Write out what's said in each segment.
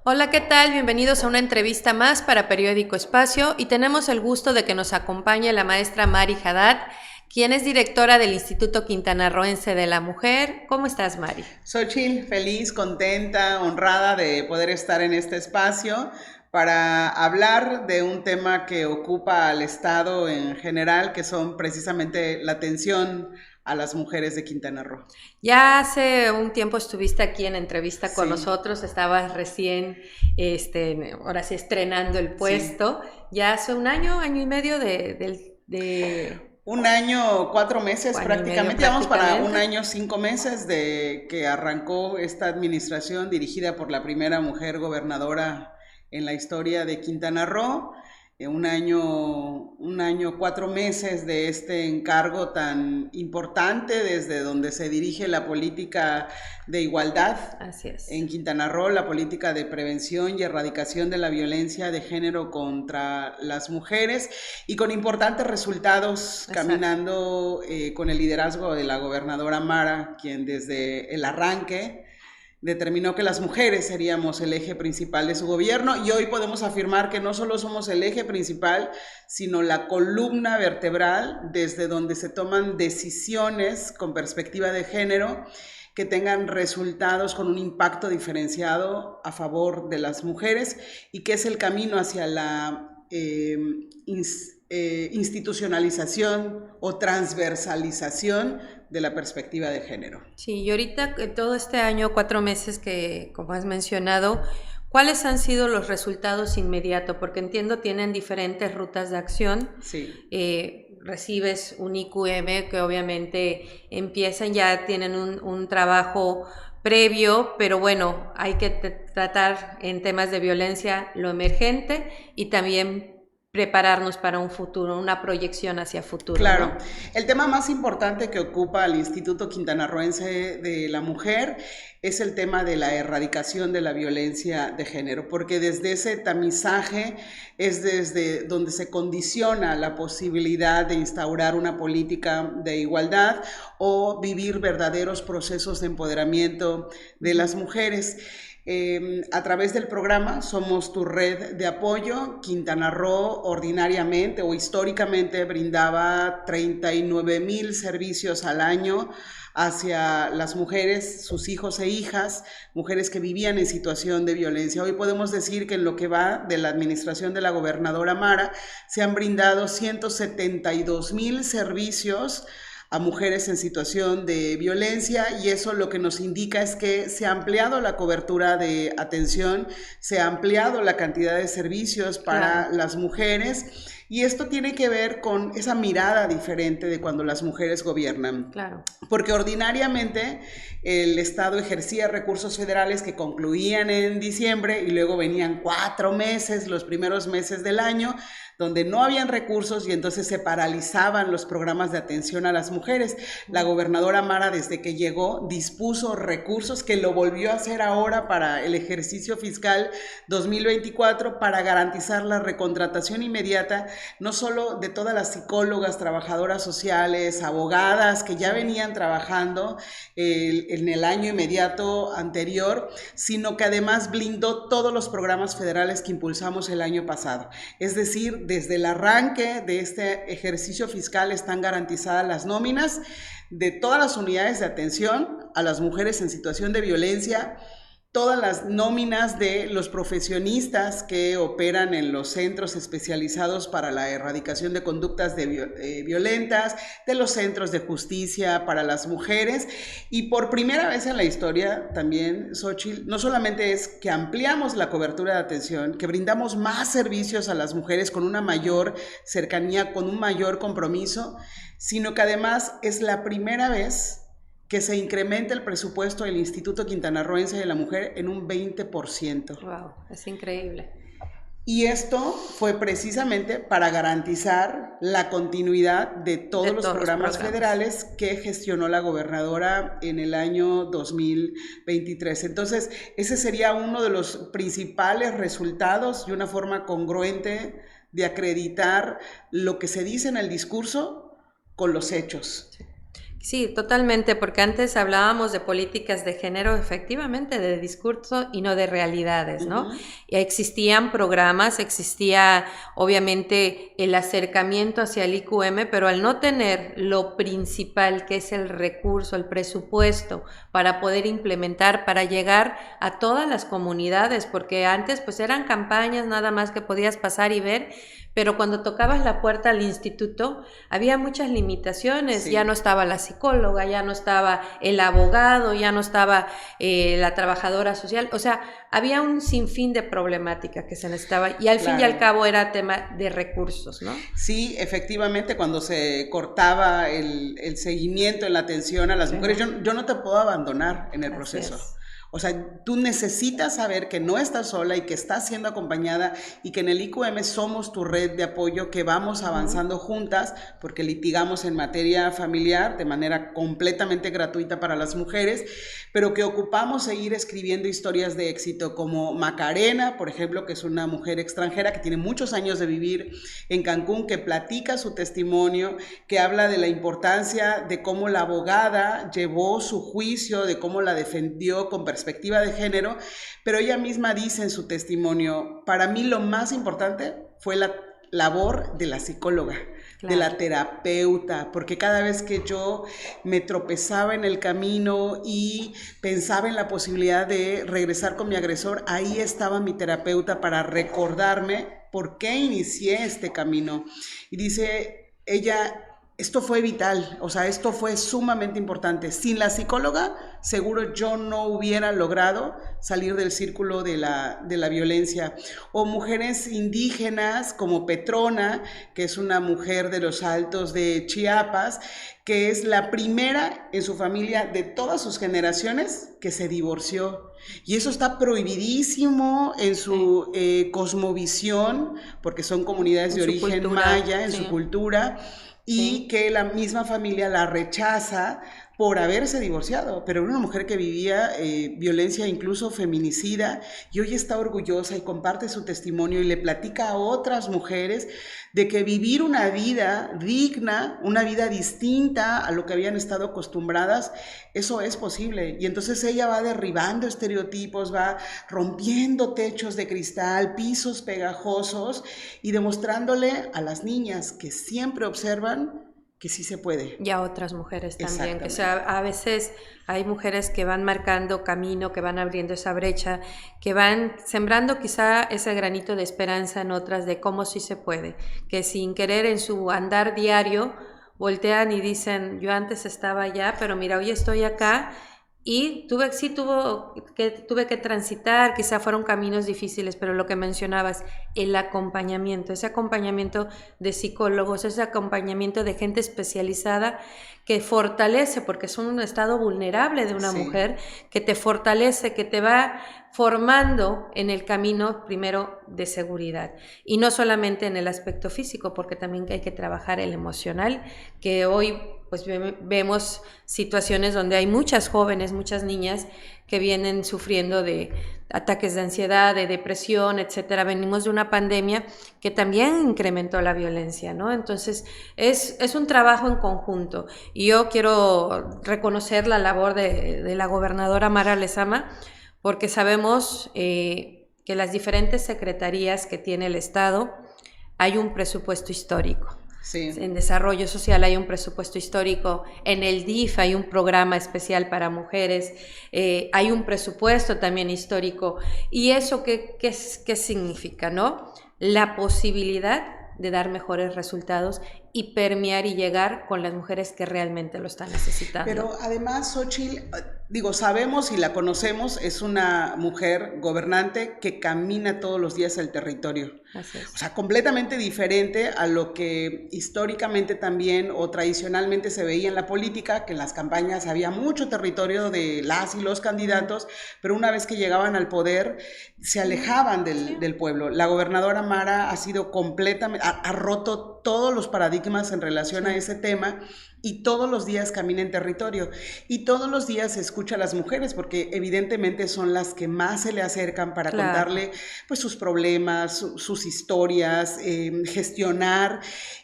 Hola, ¿qué tal? Bienvenidos a una entrevista más para Periódico Espacio y tenemos el gusto de que nos acompañe la maestra Mari Haddad, quien es directora del Instituto Quintanarroense de la Mujer. ¿Cómo estás, Mari? Xochitl, feliz, contenta, honrada de poder estar en este espacio para hablar de un tema que ocupa al Estado en general, que son precisamente la atención a las mujeres de Quintana Roo. Ya hace un tiempo estuviste aquí en entrevista con Sí, nosotros, estabas recién, ahora sí, estrenando el sí. puesto. Ya hace un año, año y medio de Un año, 4 meses año y medio prácticamente, vamos para un prácticamente. año, 5 meses de que arrancó esta administración dirigida por la primera mujer gobernadora en la historia de Quintana Roo. Un año, 4 meses de este encargo tan importante desde donde se dirige la política de igualdad Así es. en Quintana Roo, la política de prevención y erradicación de la violencia de género contra las mujeres y con importantes resultados Exacto. caminando con el liderazgo de la gobernadora Mara, quien desde el arranque determinó que las mujeres seríamos el eje principal de su gobierno y hoy podemos afirmar que no solo somos el eje principal, sino la columna vertebral desde donde se toman decisiones con perspectiva de género que tengan resultados con un impacto diferenciado a favor de las mujeres y que es el camino hacia la institucionalización o transversalización de la perspectiva de género. Sí, y ahorita todo este año, 4 meses que, como has mencionado, ¿cuáles han sido los resultados inmediatos? Porque entiendo tienen diferentes rutas de acción. Sí. Recibes un IQM que obviamente empiezan, ya tienen un trabajo previo, pero bueno, hay que tratar en temas de violencia lo emergente y también prepararnos para un futuro, una proyección hacia futuro, Claro, ¿no? el tema más importante que ocupa al Instituto Quintanarroense de la Mujer es el tema de la erradicación de la violencia de género, porque desde ese tamizaje es desde donde se condiciona la posibilidad de instaurar una política de igualdad o vivir verdaderos procesos de empoderamiento de las mujeres. A través del programa Somos tu red de apoyo. Quintana Roo ordinariamente o históricamente brindaba 39,000 servicios al año hacia las mujeres, sus hijos e hijas, mujeres que vivían en situación de violencia. Hoy podemos decir que en lo que va de la administración de la gobernadora Mara se han brindado 172,000 servicios a mujeres en situación de violencia y eso lo que nos indica es que se ha ampliado la cobertura de atención, se ha ampliado la cantidad de servicios Claro, para las mujeres y esto tiene que ver con esa mirada diferente de cuando las mujeres gobiernan. claro. Porque ordinariamente el Estado ejercía recursos federales que concluían en diciembre y luego venían 4 meses, los primeros meses del año, donde no habían recursos y entonces se paralizaban los programas de atención a las mujeres. La gobernadora Mara, desde que llegó, dispuso recursos que lo volvió a hacer ahora para el ejercicio fiscal 2024 para garantizar la recontratación inmediata, no solo de todas las psicólogas, trabajadoras sociales, abogadas que ya venían trabajando en el año inmediato anterior, sino que además blindó todos los programas federales que impulsamos el año pasado. Es decir, desde el arranque de este ejercicio fiscal están garantizadas las nóminas de todas las unidades de atención a las mujeres en situación de violencia, todas las nóminas de los profesionistas que operan en los centros especializados para la erradicación de conductas violentas, de los centros de justicia para las mujeres y por primera vez en la historia también, Xochitl, no solamente es que ampliamos la cobertura de atención, que brindamos más servicios a las mujeres con una mayor cercanía, con un mayor compromiso, sino que además es la primera vez que se incremente el presupuesto del Instituto Quintanarroense de la Mujer en un 20%. Wow, es increíble. Y esto fue precisamente para garantizar la continuidad de De todos los todos los programas programas. federales que gestionó la gobernadora en el año 2023. Entonces, ese sería uno de los principales resultados y una forma congruente de acreditar lo que se dice en el discurso con los hechos. Sí. Sí, totalmente, porque antes hablábamos de políticas de género, efectivamente, de discurso y no de realidades, ¿no? Ujú. Y existían programas, existía obviamente el acercamiento hacia el IQM, pero al no tener lo principal, que es el recurso, el presupuesto, para poder implementar, para llegar a todas las comunidades, porque antes pues eran campañas nada más que podías pasar y ver, pero cuando tocabas la puerta al instituto, había muchas limitaciones, ya no Sí. estaba la psicóloga, ya no estaba el abogado, ya no estaba la trabajadora social, o sea, había un sinfín de problemática que se necesitaba y al fin y al Claro. cabo era tema de recursos, ¿no? Sí, efectivamente, cuando se cortaba el seguimiento en la atención a las mujeres, Ajá. yo no te puedo abandonar en el Así proceso. es. O sea, tú necesitas saber que no estás sola y que estás siendo acompañada y que en el IQM somos tu red de apoyo, que vamos Ujú. avanzando juntas porque litigamos en materia familiar de manera completamente gratuita para las mujeres, pero que ocupamos seguir escribiendo historias de éxito como Macarena, por ejemplo, que es una mujer extranjera que tiene muchos años de vivir en Cancún, que platica su testimonio, que habla de la importancia de cómo la abogada llevó su juicio, de cómo la defendió con perspectiva de género, pero ella misma dice en su testimonio, para mí lo más importante fue la labor de la psicóloga, de Claro. la terapeuta, porque cada vez que yo me tropezaba en el camino y pensaba en la posibilidad de regresar con mi agresor, ahí estaba mi terapeuta para recordarme por qué inicié este camino. Y dice ella, esto fue vital, o sea, esto fue sumamente importante. Sin la psicóloga, seguro yo no hubiera logrado salir del círculo de la violencia. O mujeres indígenas como Petrona, que es una mujer de los Altos de Chiapas, que es la primera en su familia de todas sus generaciones que se divorció. Y eso está prohibidísimo en Sí. su cosmovisión, porque son comunidades En de su origen cultura, maya, en su sí, cultura, y sí. que la misma familia la rechaza por haberse divorciado, pero era una mujer que vivía violencia incluso feminicida y hoy está orgullosa y comparte su testimonio y le platica a otras mujeres de que vivir una vida digna, una vida distinta a lo que habían estado acostumbradas, eso es posible. Y entonces ella va derribando estereotipos, va rompiendo techos de cristal, pisos pegajosos y demostrándole a las niñas que siempre observan que sí se puede. Y a otras mujeres también, que sea, Exactamente. a veces hay mujeres que van marcando camino, que van abriendo esa brecha, que van sembrando quizá ese granito de esperanza en otras de cómo sí se puede, que sin querer en su andar diario voltean y dicen, yo antes estaba allá, pero mira, hoy estoy acá y tuve que transitar, quizá fueron caminos difíciles, pero lo que mencionabas, el acompañamiento, ese acompañamiento de psicólogos, ese acompañamiento de gente especializada que fortalece, porque es un estado vulnerable de una Sí. mujer, que te fortalece, que te va formando en el camino primero de seguridad. Y no solamente en el aspecto físico, porque también hay que trabajar el emocional, que hoy pues vemos situaciones donde hay muchas jóvenes, muchas niñas que vienen sufriendo de ataques de ansiedad, de depresión, etcétera. Venimos de una pandemia que también incrementó la violencia, ¿no? Entonces, es un trabajo en conjunto. Y yo quiero reconocer la labor de la gobernadora Mara Lezama, porque sabemos que las diferentes secretarías que tiene el Estado hay un presupuesto histórico. En Sí. desarrollo social hay un presupuesto histórico, en el DIF hay un programa especial para mujeres, hay un presupuesto también histórico. ¿Y eso qué significa, no? La posibilidad de dar mejores resultados y permear y llegar con las mujeres que realmente lo están necesitando. Pero además, Xochitl, digo, sabemos y la conocemos, es una mujer gobernante que camina todos los días el territorio. Así O es. sea, completamente diferente a lo que históricamente también o tradicionalmente se veía en la política, que en las campañas había mucho territorio de las y los Ujú. candidatos, pero una vez que llegaban al poder se alejaban Sí. del pueblo. La gobernadora Mara ha sido completamente, ha roto todos los paradigmas paradigmas en relación a ese tema, y todos los días camina en territorio y todos los días escucha a las mujeres, porque evidentemente son las que más se le acercan para contarle pues sus problemas, sus historias, gestionar,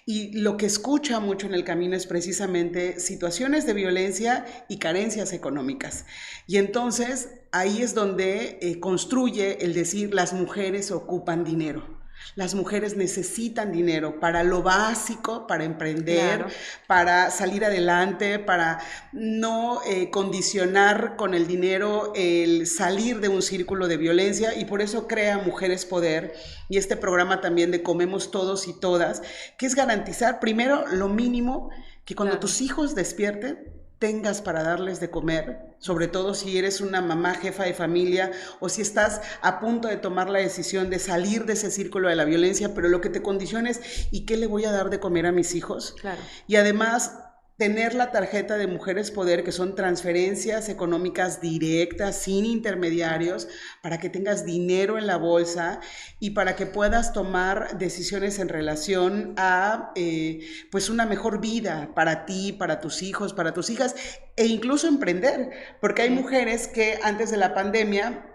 y lo que escucha mucho en el camino es precisamente situaciones de violencia y carencias económicas. Y entonces ahí es donde construye el decir: las mujeres ocupan dinero. Las mujeres necesitan dinero para lo básico, para emprender, para salir adelante, para no condicionar con el dinero el salir de un círculo de violencia, y por eso crea Mujeres Poder y este programa también de Comemos Todos y Todas, que es garantizar primero lo mínimo, que cuando tus hijos despierten tengas para darles de comer, sobre todo si eres una mamá jefa de familia o si estás a punto de tomar la decisión de salir de ese círculo de la violencia, pero lo que te condiciona es: ¿y qué le voy a dar de comer a mis hijos? Y además tener la tarjeta de Mujeres Poder, que son transferencias económicas directas, sin intermediarios, para que tengas dinero en la bolsa y para que puedas tomar decisiones en relación a pues una mejor vida para ti, para tus hijos, para tus hijas, e incluso emprender, porque hay mujeres que antes de la pandemia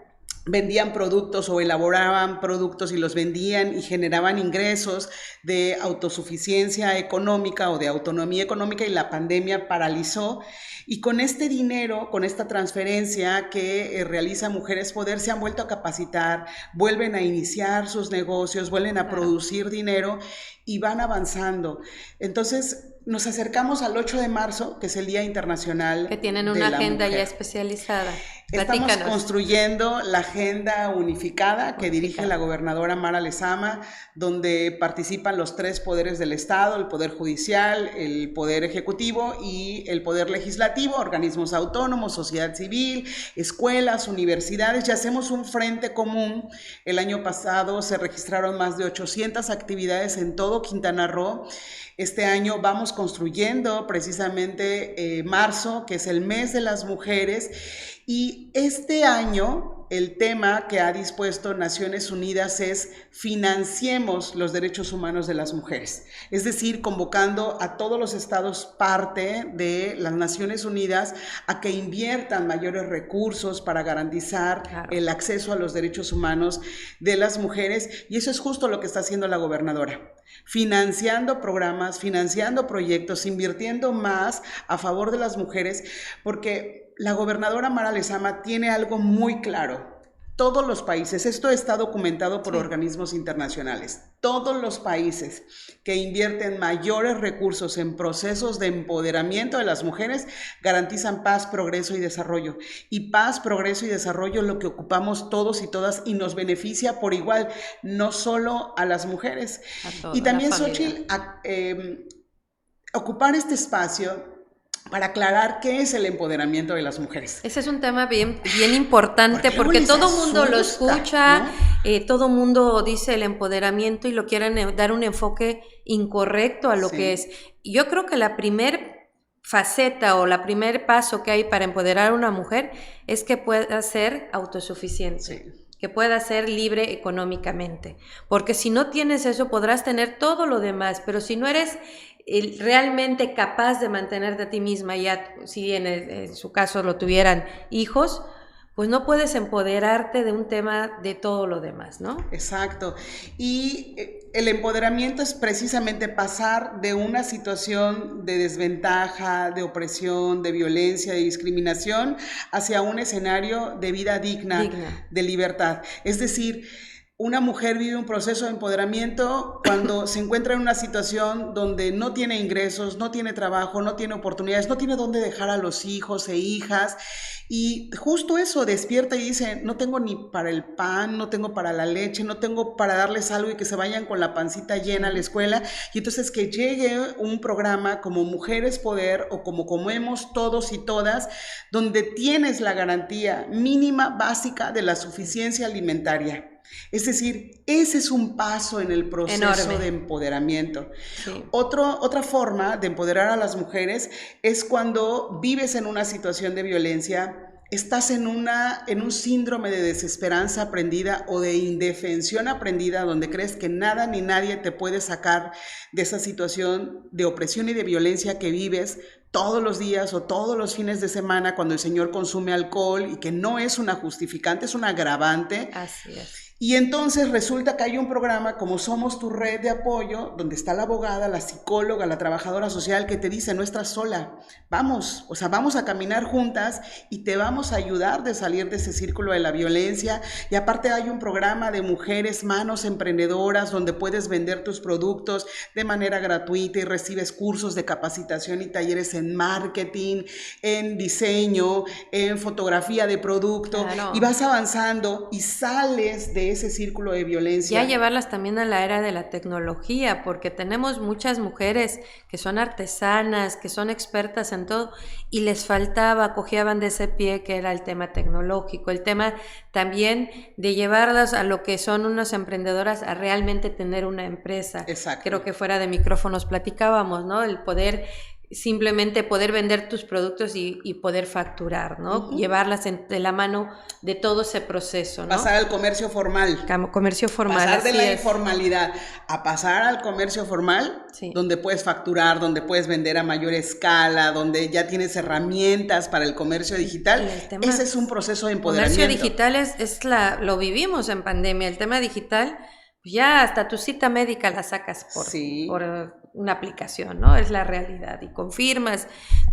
vendían productos o elaboraban productos y los vendían y generaban ingresos de autosuficiencia económica o de autonomía económica, y la pandemia paralizó. Y con este dinero, con esta transferencia que realiza Mujeres Poder, se han vuelto a capacitar, vuelven a iniciar sus negocios, vuelven a producir dinero y van avanzando. Entonces nos acercamos al 8 de marzo, que es el Día Internacional que tienen una agenda ya especializada. Estamos construyendo la agenda unificada que dirige la gobernadora Mara Lezama, donde participan los 3 poderes del Estado: el Poder Judicial, el Poder Ejecutivo y el Poder Legislativo, organismos autónomos, sociedad civil, escuelas, universidades, y hacemos un frente común. El año pasado se registraron más de 800 actividades en todo Quintana Roo. Este año vamos construyendo precisamente marzo, que es el mes de las mujeres, y este año el tema que ha dispuesto Naciones Unidas es: financiemos los derechos humanos de las mujeres. Es decir, convocando a todos los estados parte de las Naciones Unidas a que inviertan mayores recursos para garantizar el acceso a los derechos humanos de las mujeres, y eso es justo lo que está haciendo la gobernadora, financiando programas, financiando proyectos, invirtiendo más a favor de las mujeres, porque la gobernadora Mara Lezama tiene algo muy claro. Todos los países, esto está documentado por organismos internacionales, todos los países que invierten mayores recursos en procesos de empoderamiento de las mujeres garantizan paz, progreso y desarrollo. Y paz, progreso y desarrollo es lo que ocupamos todos y todas, y nos beneficia por igual, no solo a las mujeres. Y también, Xochitl, ocupar este espacio para aclarar qué es el empoderamiento de las mujeres. Ese es un tema bien importante, porque todo mundo lo escucha, ¿no? Todo mundo dice el empoderamiento y lo quieren dar un enfoque incorrecto a lo que es. Yo creo que la primer faceta o la primer paso que hay para empoderar a una mujer es que pueda ser autosuficiente. Que pueda ser libre económicamente, porque si no tienes eso podrás tener todo lo demás, pero si no eres realmente capaz de mantenerte a ti misma, ya si en su caso lo tuvieran hijos, pues no puedes empoderarte de un tema de todo lo demás, ¿no? Exacto. Y el empoderamiento es precisamente pasar de una situación de desventaja, de opresión, de violencia, de discriminación, hacia un escenario de vida digna. De libertad. Es decir, una mujer vive un proceso de empoderamiento cuando se encuentra en una situación donde no tiene ingresos, no tiene trabajo, no tiene oportunidades, no tiene dónde dejar a los hijos e hijas, y justo eso, despierta y dice: no tengo ni para el pan, no tengo para la leche, no tengo para darles algo y que se vayan con la pancita llena a la escuela. Y entonces que llegue un programa como Mujeres Poder o como Comemos Todos y Todas, donde tienes la garantía mínima básica de la suficiencia alimentaria. Es decir, ese es un paso en el proceso de empoderamiento. Otra forma de empoderar a las mujeres es cuando vives en una situación de violencia, estás en un síndrome de desesperanza aprendida o de indefensión aprendida, donde crees que nada ni nadie te puede sacar de esa situación de opresión y de violencia que vives todos los días o todos los fines de semana cuando el señor consume alcohol, y que no es una justificante, es un agravante. Así es. Y entonces resulta que hay un programa como Somos Tu Red de Apoyo, donde está la abogada, la psicóloga, la trabajadora social, que te dice: no estás sola, vamos, o sea, vamos a caminar juntas y te vamos a ayudar de salir de ese círculo de la violencia. Y aparte hay un programa de mujeres manos emprendedoras, donde puedes vender tus productos de manera gratuita y recibes cursos de capacitación y talleres en marketing, en diseño, en fotografía de producto, Claro. Y vas avanzando y sales de ese círculo de violencia. Ya llevarlas también a la era de la tecnología, porque tenemos muchas mujeres que son artesanas, que son expertas en todo, y les faltaba, cojeaban de ese pie que era el tema tecnológico, el tema también de llevarlas a lo que son unas emprendedoras, a realmente tener una empresa. Exacto. Creo que fuera de micrófonos platicábamos, ¿no? El poder, simplemente poder vender tus productos y poder facturar, ¿no? Llevarlas de la mano de todo ese proceso, ¿no? Pasar al comercio formal. Comercio formal. Pasar de así la es. informalidad a pasar al comercio formal, Sí. donde puedes facturar, donde puedes vender a mayor escala, donde ya tienes herramientas para el comercio digital. Y el tema- Ese es un proceso de empoderamiento. Comercio digital lo vivimos en pandemia. El tema digital, pues ya hasta tu cita médica la sacas Sí. por una aplicación, ¿no? Es la realidad. Y confirmas,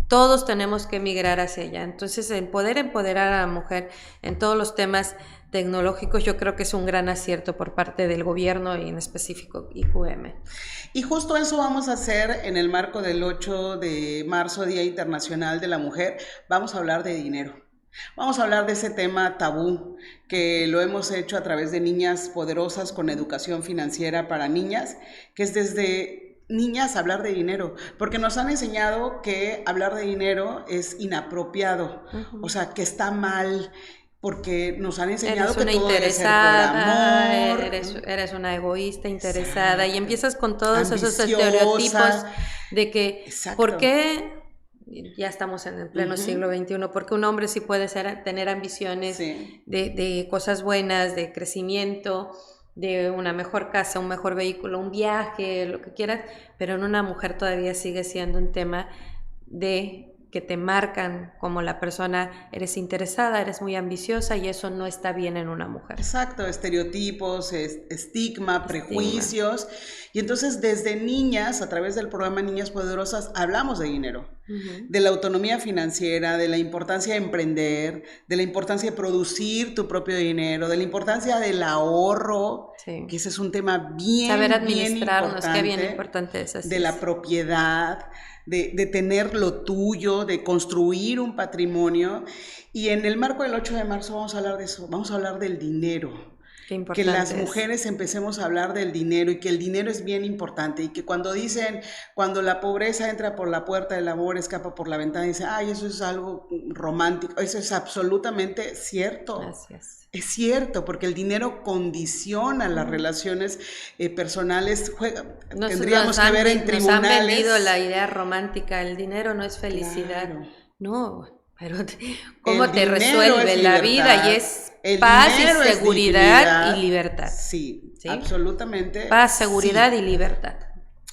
todos tenemos que migrar hacia allá. Entonces, el poder empoderar a la mujer en todos los temas tecnológicos, yo creo que es un gran acierto por parte del gobierno y en específico IQM. Y justo eso vamos a hacer en el marco del 8 de marzo, Día Internacional de la Mujer. Vamos a hablar de dinero. Vamos a hablar de ese tema tabú que lo hemos hecho a través de Niñas Poderosas con educación financiera para niñas, que es desde niñas hablar de dinero, porque nos han enseñado que hablar de dinero es inapropiado, o sea, que está mal, porque nos han enseñado que todo debe ser por amor, eres una egoísta interesada. Exacto. Y empiezas con todos esos ambiciosa, estereotipos de que, exacto. ¿por qué? Ya estamos en el pleno siglo XXI, porque un hombre sí puede tener ambiciones sí. de cosas buenas, de crecimiento, de una mejor casa, un mejor vehículo, un viaje, lo que quieras, pero en una mujer todavía sigue siendo un tema de que te marcan como la persona, eres interesada, eres muy ambiciosa, y eso no está bien en una mujer. Exacto, estereotipos, estigma, prejuicios. Y entonces desde niñas, a través del programa Niñas Poderosas, hablamos de dinero, de la autonomía financiera, de la importancia de emprender, de la importancia de producir tu propio dinero, de la importancia del ahorro, que ese es un tema bien, saber administrarnos, bien importante, que bien importante es así. De la propiedad, de tener lo tuyo, de construir un patrimonio. Y en el marco del 8 de marzo vamos a hablar de eso, vamos a hablar del dinero. Que las mujeres empecemos a hablar del dinero, y que el dinero es bien importante, y que cuando dicen, cuando la pobreza entra por la puerta, el amor escapa por la ventana, dicen, ay, eso es algo romántico, eso es absolutamente cierto. Gracias. Es cierto, porque el dinero condiciona las relaciones personales. Tendríamos que ver en tribunales. Nos han vendido la idea romántica, el dinero no es felicidad. Claro. No, pero ¿cómo te resuelve la vida? Y es paz y seguridad y libertad. Sí, absolutamente. Paz, seguridad y libertad.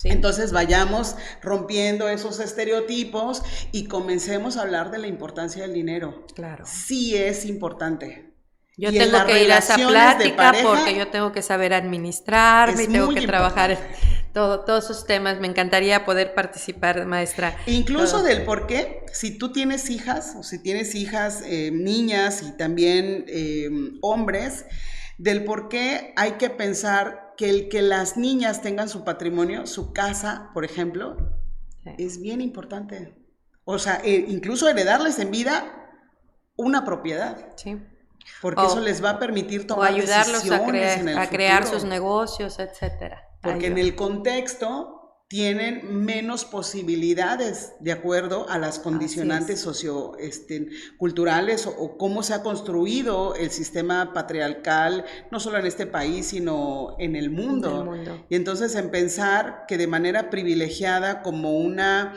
¿Sí? Entonces vayamos rompiendo esos estereotipos y comencemos a hablar de la importancia del dinero. Claro. Sí es importante. Yo tengo que ir a esa plática porque yo tengo que saber administrarme y tengo que trabajar todos esos temas. Me encantaría poder participar, maestra. Incluso del por qué, si tú tienes hijas, o si tienes hijas niñas y también hombres, del por qué hay que pensar que el que las niñas tengan su patrimonio, su casa, por ejemplo, es bien importante. O sea, incluso heredarles en vida una propiedad. Sí. Porque eso les va a permitir tomar ayudarlos decisiones a crear sus negocios, etcétera. Porque en el contexto tienen menos posibilidades de acuerdo a las condicionantes socioculturales o cómo se ha construido el sistema patriarcal, no solo en este país, sino en el mundo. Y entonces en pensar que de manera privilegiada, como una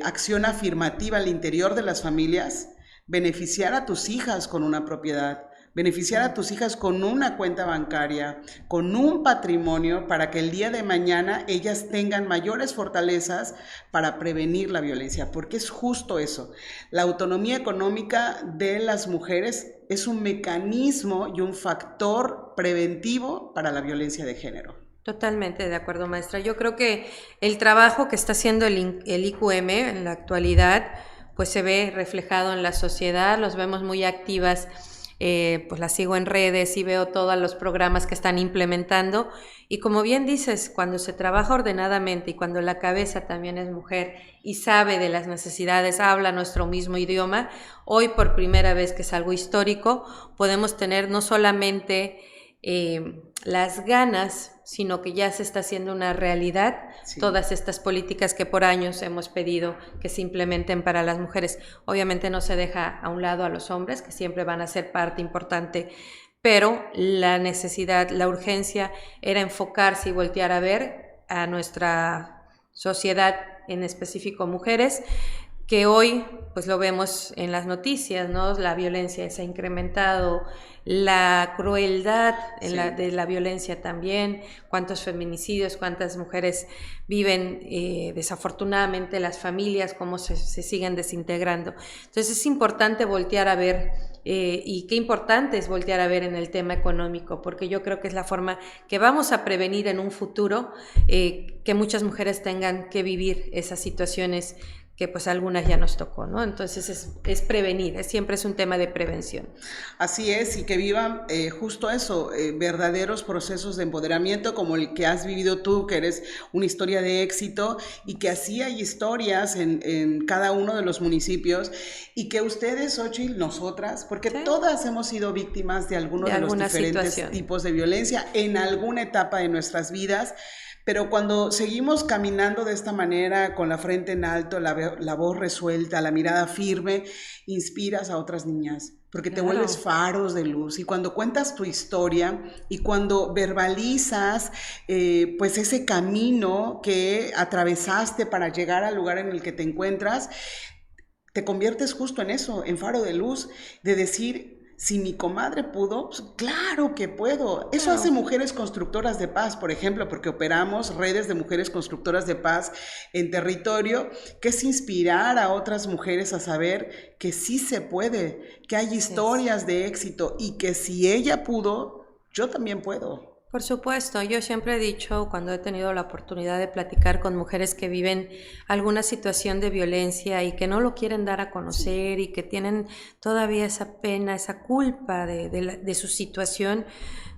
acción afirmativa al interior de las familias, beneficiar a tus hijas con una propiedad, beneficiar a tus hijas con una cuenta bancaria, con un patrimonio, para que el día de mañana ellas tengan mayores fortalezas para prevenir la violencia, porque es justo eso. La autonomía económica de las mujeres es un mecanismo y un factor preventivo para la violencia de género. Totalmente de acuerdo, maestra. Yo creo que el trabajo que está haciendo el IQM en la actualidad, pues se ve reflejado en la sociedad, los vemos muy activas. Pues las sigo en redes y veo todos los programas que están implementando, y como bien dices, cuando se trabaja ordenadamente y cuando la cabeza también es mujer y sabe de las necesidades, habla nuestro mismo idioma, hoy por primera vez, que es algo histórico, podemos tener no solamente las ganas, sino que ya se está haciendo una realidad, sí, todas estas políticas que por años hemos pedido que se implementen para las mujeres. Obviamente no se deja a un lado a los hombres, que siempre van a ser parte importante, pero la necesidad, la urgencia era enfocarse y voltear a ver a nuestra sociedad, en específico mujeres, que hoy pues lo vemos en las noticias, ¿no? La violencia se ha incrementado, la crueldad de la violencia también, cuántos feminicidios, cuántas mujeres viven desafortunadamente las familias, cómo se siguen desintegrando. Entonces es importante voltear a ver, y qué importante es voltear a ver en el tema económico, porque yo creo que es la forma que vamos a prevenir en un futuro que muchas mujeres tengan que vivir esas situaciones que pues algunas ya nos tocó, ¿no? Entonces es prevenir, siempre es un tema de prevención. Así es, y que vivan justo eso, verdaderos procesos de empoderamiento como el que has vivido tú, que eres una historia de éxito, y que así hay historias en cada uno de los municipios, y que ustedes, Xochitl, nosotras, porque sí, todas hemos sido víctimas de alguno de los diferentes tipos de violencia en alguna etapa de nuestras vidas. Pero cuando seguimos caminando de esta manera, con la frente en alto, la voz resuelta, la mirada firme, inspiras a otras niñas, porque te vuelves faros de luz. Y cuando cuentas tu historia y cuando verbalizas pues ese camino que atravesaste para llegar al lugar en el que te encuentras, te conviertes justo en eso, en faro de luz, de decir: si mi comadre pudo, pues claro que puedo. Eso hace Mujeres Constructoras de Paz, por ejemplo, porque operamos redes de mujeres constructoras de paz en territorio, que es inspirar a otras mujeres a saber que sí se puede, que hay historias de éxito, y que si ella pudo, yo también puedo. Por supuesto, yo siempre he dicho, cuando he tenido la oportunidad de platicar con mujeres que viven alguna situación de violencia y que no lo quieren dar a conocer, y que tienen todavía esa pena, esa culpa de su situación,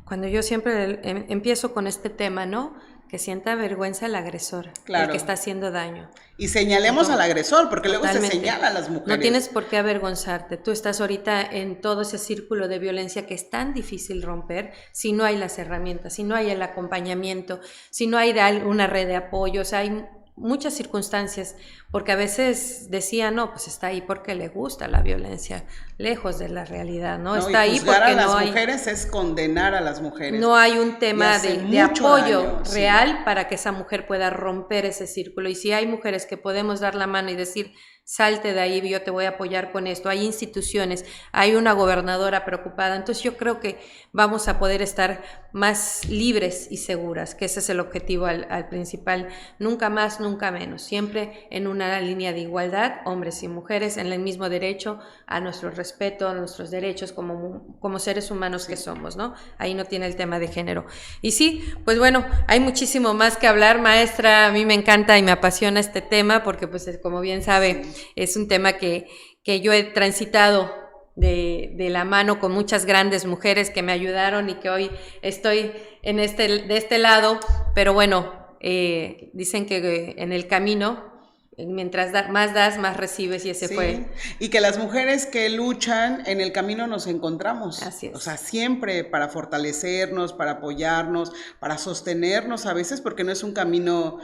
cuando yo siempre empiezo con este tema, ¿no? Que sienta vergüenza el agresor, el que está haciendo daño. Y señalemos al agresor, porque luego se señala a las mujeres. No tienes por qué avergonzarte. Tú estás ahorita en todo ese círculo de violencia que es tan difícil romper si no hay las herramientas, si no hay el acompañamiento, si no hay una red de apoyo. O sea, hay muchas circunstancias, porque a veces decía, no, pues está ahí porque le gusta la violencia, lejos de la realidad, ¿no? Está ahí porque a las mujeres es condenar a las mujeres. No hay un tema de apoyo real para que esa mujer pueda romper ese círculo. Y si hay mujeres que podemos dar la mano y decir: salte de ahí, yo te voy a apoyar con esto. Hay instituciones, hay una gobernadora preocupada. Entonces yo creo que vamos a poder estar más libres y seguras, que ese es el objetivo al principal. Nunca más, nunca menos. Siempre en una línea de igualdad, hombres y mujeres, en el mismo derecho a nuestro respeto, a nuestros derechos como seres humanos que somos, ¿no? Ahí no tiene el tema de género. Y sí, pues bueno, hay muchísimo más que hablar, maestra. A mí me encanta y me apasiona este tema porque, pues, como bien sabe, es un tema que yo he transitado de la mano con muchas grandes mujeres que me ayudaron y que hoy estoy de este lado, pero bueno, dicen que en el camino, mientras más das, más recibes, y ese fue. Y que las mujeres que luchan en el camino nos encontramos. Así es. O sea, siempre para fortalecernos, para apoyarnos, para sostenernos a veces, porque no es un camino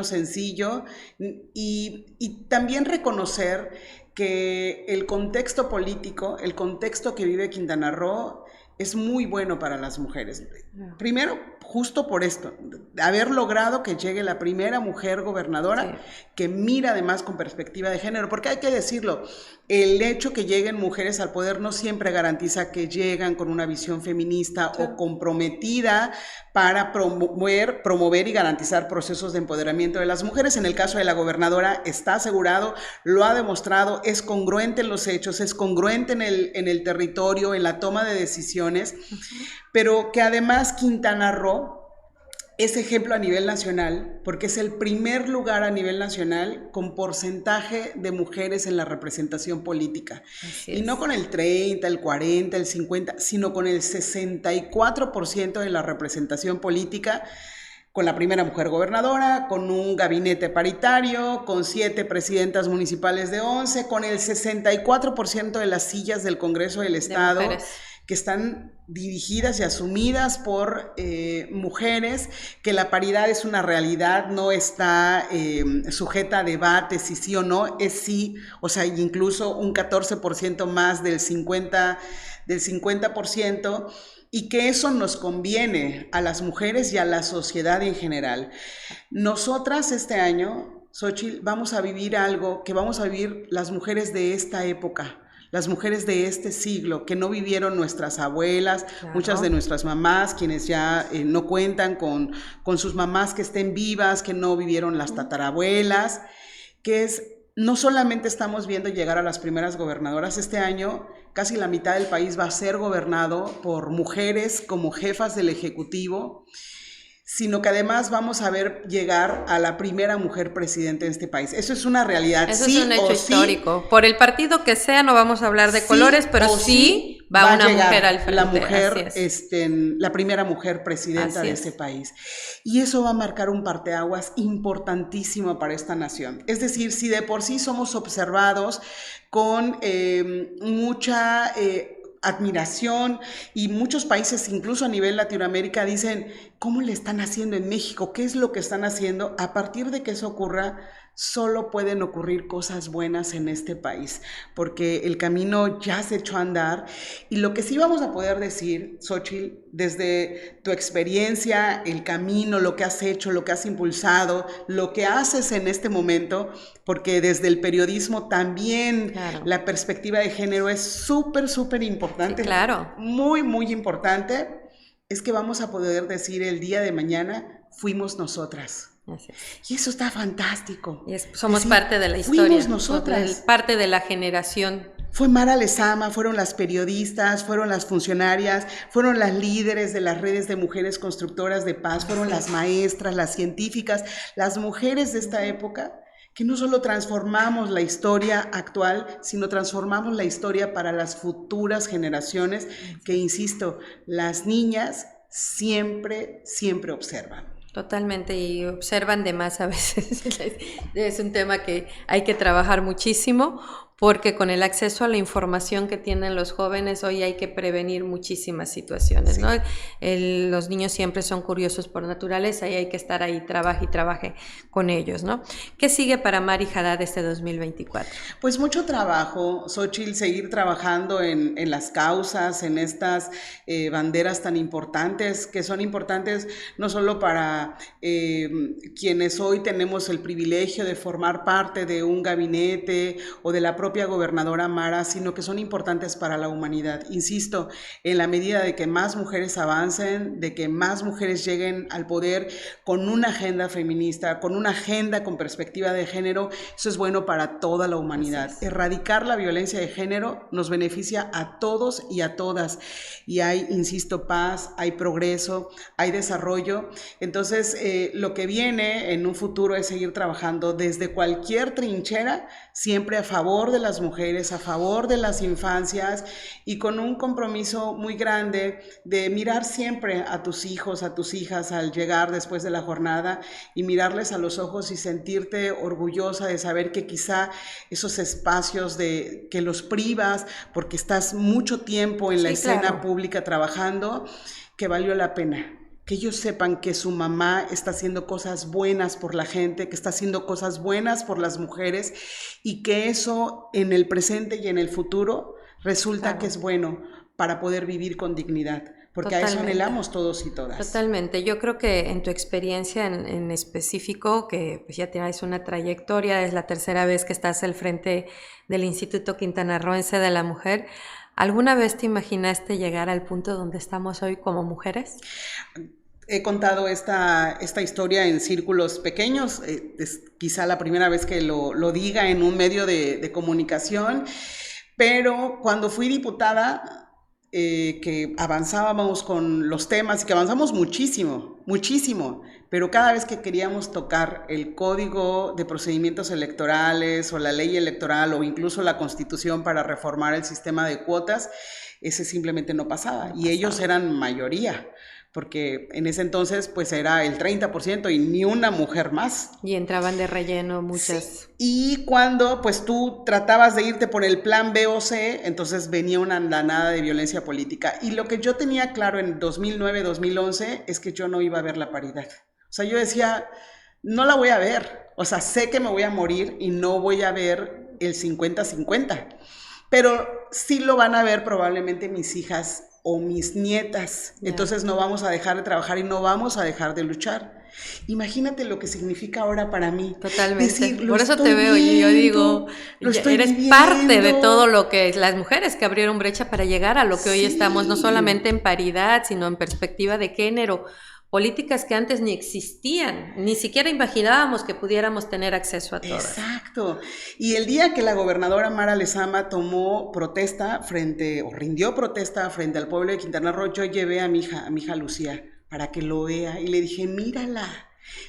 sencillo. Y también reconocer que el contexto político, el contexto que vive Quintana Roo, es muy bueno para las mujeres. Primero, justo por esto, haber logrado que llegue la primera mujer gobernadora que mira además con perspectiva de género, porque hay que decirlo, el hecho que lleguen mujeres al poder no siempre garantiza que llegan con una visión feminista o comprometida para promover y garantizar procesos de empoderamiento de las mujeres. En el caso de la gobernadora está asegurado, lo ha demostrado, es congruente en los hechos, es congruente en el territorio, en la toma de decisiones, pero que además Quintana Roo es ejemplo a nivel nacional, porque es el primer lugar a nivel nacional con porcentaje de mujeres en la representación política. Y no con el 30, el 40, el 50, sino con el 64% de la representación política, con la primera mujer gobernadora, con un gabinete paritario, con 7 presidentas municipales de 11, con el 64% de las sillas del Congreso del Estado, que están dirigidas y asumidas por mujeres, que la paridad es una realidad, no está sujeta a debate si sí o no, es sí, o sea, incluso un 14% más del 50%, y que eso nos conviene a las mujeres y a la sociedad en general. Nosotras este año, Xóchitl, vamos a vivir algo que vamos a vivir las mujeres de esta época, las mujeres de este siglo, que no vivieron nuestras abuelas, muchas de nuestras mamás, quienes ya no cuentan con sus mamás que estén vivas, que no vivieron las tatarabuelas, que es, no solamente estamos viendo llegar a las primeras gobernadoras este año, casi la mitad del país va a ser gobernado por mujeres como jefas del Ejecutivo, sino que además vamos a ver llegar a la primera mujer presidente de este país. Eso es una realidad. Eso es un hecho histórico. Por el partido que sea, no vamos a hablar de colores, pero sí va una mujer al frente. La mujer, la primera mujer presidenta de este país. Y eso va a marcar un parteaguas importantísimo para esta nación. Es decir, si de por sí somos observados con mucha admiración, y muchos países, incluso a nivel Latinoamérica, dicen, ¿cómo le están haciendo en México? ¿Qué es lo que están haciendo? A partir de que eso ocurra, solo pueden ocurrir cosas buenas en este país, porque el camino ya se echó a andar. Y lo que sí vamos a poder decir, Xóchitl, desde tu experiencia, el camino, lo que has hecho, lo que has impulsado, lo que haces en este momento, porque desde el periodismo también la perspectiva de género es súper, súper importante. Sí, claro. Muy, muy importante. Es que vamos a poder decir el día de mañana, fuimos nosotras. Y eso está fantástico. Somos parte de la historia. Fuimos nosotras. Parte de la generación. Fue Mara Lezama, fueron las periodistas, fueron las funcionarias, fueron las líderes de las redes de mujeres constructoras de paz, fueron las maestras, las científicas, las mujeres de esta época, que no solo transformamos la historia actual, sino transformamos la historia para las futuras generaciones, que, insisto, las niñas siempre, siempre observan. Totalmente, y observan de más a veces. Es un tema que hay que trabajar muchísimo, porque con el acceso a la información que tienen los jóvenes hoy hay que prevenir muchísimas situaciones, ¿no? Los niños siempre son curiosos por naturaleza y hay que estar ahí, trabaje con ellos, ¿no? ¿Qué sigue para Mari Haddad este 2024? Pues mucho trabajo, Xóchitl, seguir trabajando en las causas, en estas banderas tan importantes, que son importantes no solo para quienes hoy tenemos el privilegio de formar parte de un gabinete o de la propia gobernadora Mara, sino que son importantes para la humanidad. Insisto, en la medida de que más mujeres avancen, de que más mujeres lleguen al poder con una agenda feminista, con una agenda con perspectiva de género, eso es bueno para toda la humanidad. Erradicar la violencia de género nos beneficia a todos y a todas. Y hay, insisto, paz, hay progreso, hay desarrollo. Entonces, lo que viene en un futuro es seguir trabajando desde cualquier trinchera, siempre a favor de las mujeres, a favor de las infancias, y con un compromiso muy grande de mirar siempre a tus hijos, a tus hijas al llegar después de la jornada, y mirarles a los ojos y sentirte orgullosa de saber que quizá esos espacios que los privas porque estás mucho tiempo en la escena pública trabajando, que valió la pena. Que ellos sepan que su mamá está haciendo cosas buenas por la gente, que está haciendo cosas buenas por las mujeres, y que eso en el presente y en el futuro resulta que es bueno para poder vivir con dignidad, porque a eso anhelamos todos y todas. Totalmente. Yo creo que en tu experiencia en específico, que pues ya tienes una trayectoria, es la tercera vez que estás al frente del Instituto Quintanarroense de la Mujer, ¿alguna vez te imaginaste llegar al punto donde estamos hoy como mujeres? He contado esta historia en círculos pequeños, es quizá la primera vez que lo diga en un medio de comunicación, pero cuando fui diputada, que avanzábamos con los temas y que avanzamos muchísimo, muchísimo, pero cada vez que queríamos tocar el Código de Procedimientos Electorales o la ley electoral o incluso la Constitución para reformar el sistema de cuotas, ese simplemente no pasaba y ellos eran mayoría, porque en ese entonces pues era el 30% y ni una mujer más. Y entraban de relleno muchas. Sí. Y cuando pues tú tratabas de irte por el plan B o C, entonces venía una andanada de violencia política. Y lo que yo tenía claro en 2009-2011 es que yo no iba a ver la paridad. O sea, yo decía, no la voy a ver. O sea, sé que me voy a morir y no voy a ver el 50-50. Pero sí lo van a ver probablemente mis hijas o mis nietas, entonces no vamos a dejar de trabajar y no vamos a dejar de luchar. Imagínate lo que significa ahora para mí. Totalmente. Decir, por eso te veo y yo digo, eres parte de todo lo que las mujeres que abrieron brecha para llegar a lo que hoy estamos, no solamente en paridad, sino en perspectiva de género, políticas que antes ni existían, ni siquiera imaginábamos que pudiéramos tener acceso a todas. Exacto. Y el día que la gobernadora Mara Lezama tomó protesta rindió protesta frente al pueblo de Quintana Roo, yo llevé a mi hija Lucía para que lo vea y le dije, mírala,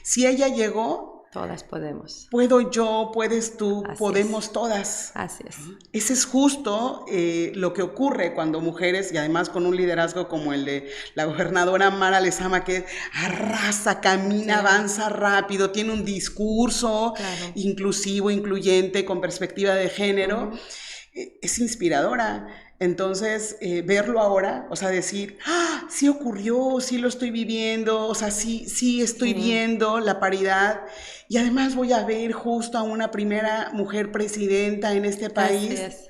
si ella llegó, todas podemos. Puedo yo, puedes tú, Así podemos es. todas. Así es. Ese es justo lo que ocurre cuando mujeres, y además con un liderazgo como el de la gobernadora Mara Lezama, que arrasa, camina, avanza rápido, tiene un discurso inclusivo, incluyente, con perspectiva de género, es inspiradora. Entonces, verlo ahora, o sea, decir, sí ocurrió, sí lo estoy viviendo, o sea, sí estoy viendo la paridad y además voy a ver justo a una primera mujer presidenta en este país. Así es.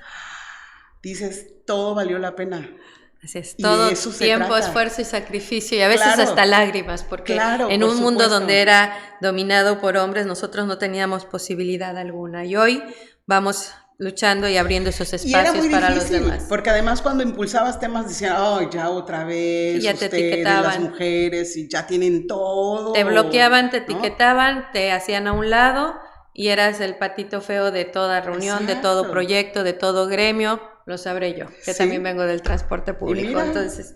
Dices, todo valió la pena. Así es, todo tiempo, esfuerzo y sacrificio y a veces hasta lágrimas, porque en un mundo donde era dominado por hombres, nosotros no teníamos posibilidad alguna y hoy vamos luchando y abriendo esos espacios para los demás. Porque además cuando impulsabas temas decían, ya otra vez, y ya te etiquetaban, las mujeres, y ya tienen todo. Te bloqueaban, te etiquetaban, te hacían a un lado y eras el patito feo de toda reunión, de todo proyecto, de todo gremio. Lo sabré yo, que también vengo del transporte público. Entonces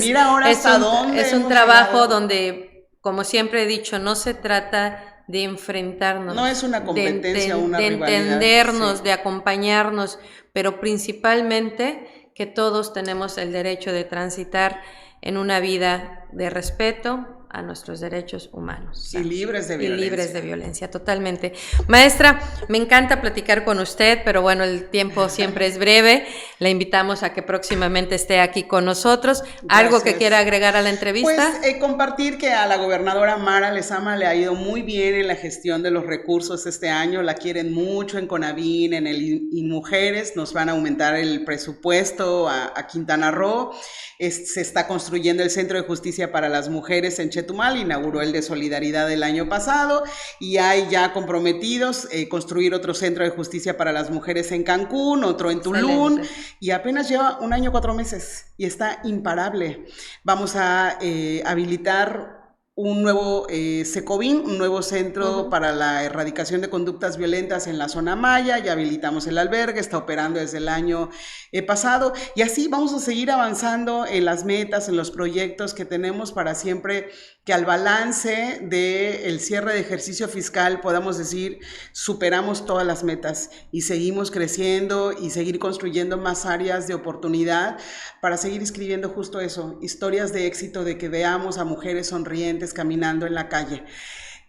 mira ahora es un trabajo donde, como siempre he dicho, no se trata de enfrentarnos. No es una competencia, una rivalidad. De entendernos, de acompañarnos, pero principalmente que todos tenemos el derecho de transitar en una vida de respeto a nuestros derechos humanos. Y libres de violencia. Y libres de violencia, totalmente. Maestra, me encanta platicar con usted, pero bueno, el tiempo siempre es breve. La invitamos a que próximamente esté aquí con nosotros. Gracias. ¿Algo que quiera agregar a la entrevista? Pues compartir que a la gobernadora Mara Lezama le ha ido muy bien en la gestión de los recursos este año. La quieren mucho en CONAVIN, en el INMujeres. Nos van a aumentar el presupuesto a Quintana Roo. Se está construyendo el Centro de Justicia para las Mujeres en Chetumal, inauguró el de Solidaridad el año pasado y hay ya comprometidos construir otro Centro de Justicia para las Mujeres en Cancún, otro en Tulum. Excelente. Y apenas lleva 1 año 4 meses y está imparable. Vamos a habilitar un nuevo SECOVIN, un nuevo centro para la erradicación de conductas violentas en la zona Maya, ya habilitamos el albergue, está operando desde el año pasado y así vamos a seguir avanzando en las metas, en los proyectos que tenemos para siempre que al balance del cierre de ejercicio fiscal podamos decir superamos todas las metas y seguimos creciendo y seguir construyendo más áreas de oportunidad para seguir escribiendo justo eso, historias de éxito, de que veamos a mujeres sonrientes caminando en la calle.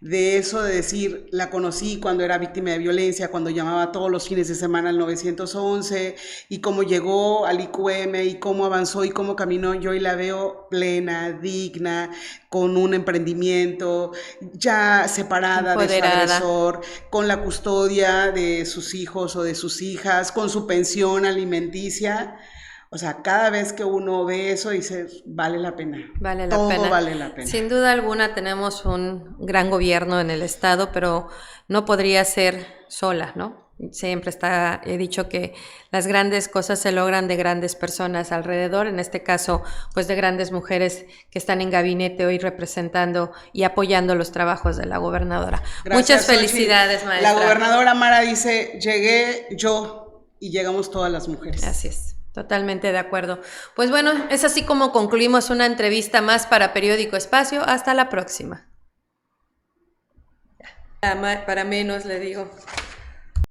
De eso de decir, la conocí cuando era víctima de violencia, cuando llamaba todos los fines de semana al 911 y cómo llegó al IQM y cómo avanzó y cómo caminó, yo hoy la veo plena, digna, con un emprendimiento, ya separada empoderada de su agresor, con la custodia de sus hijos o de sus hijas, con su pensión alimenticia. O sea, cada vez que uno ve eso, dice, vale la pena. Vale la Todo pena. vale la pena. Sin duda alguna tenemos un gran gobierno en el estado, pero no podría ser sola, ¿no? Siempre he dicho que las grandes cosas se logran de grandes personas alrededor, en este caso, pues de grandes mujeres que están en gabinete hoy representando y apoyando los trabajos de la gobernadora. Gracias, muchas felicidades, Xochitl. maestra. La gobernadora Mara dice, llegué yo y llegamos todas las mujeres. Así es. Totalmente de acuerdo. Pues bueno, es así como concluimos una entrevista más para Periódico Espacio. Hasta la próxima. Para menos le digo.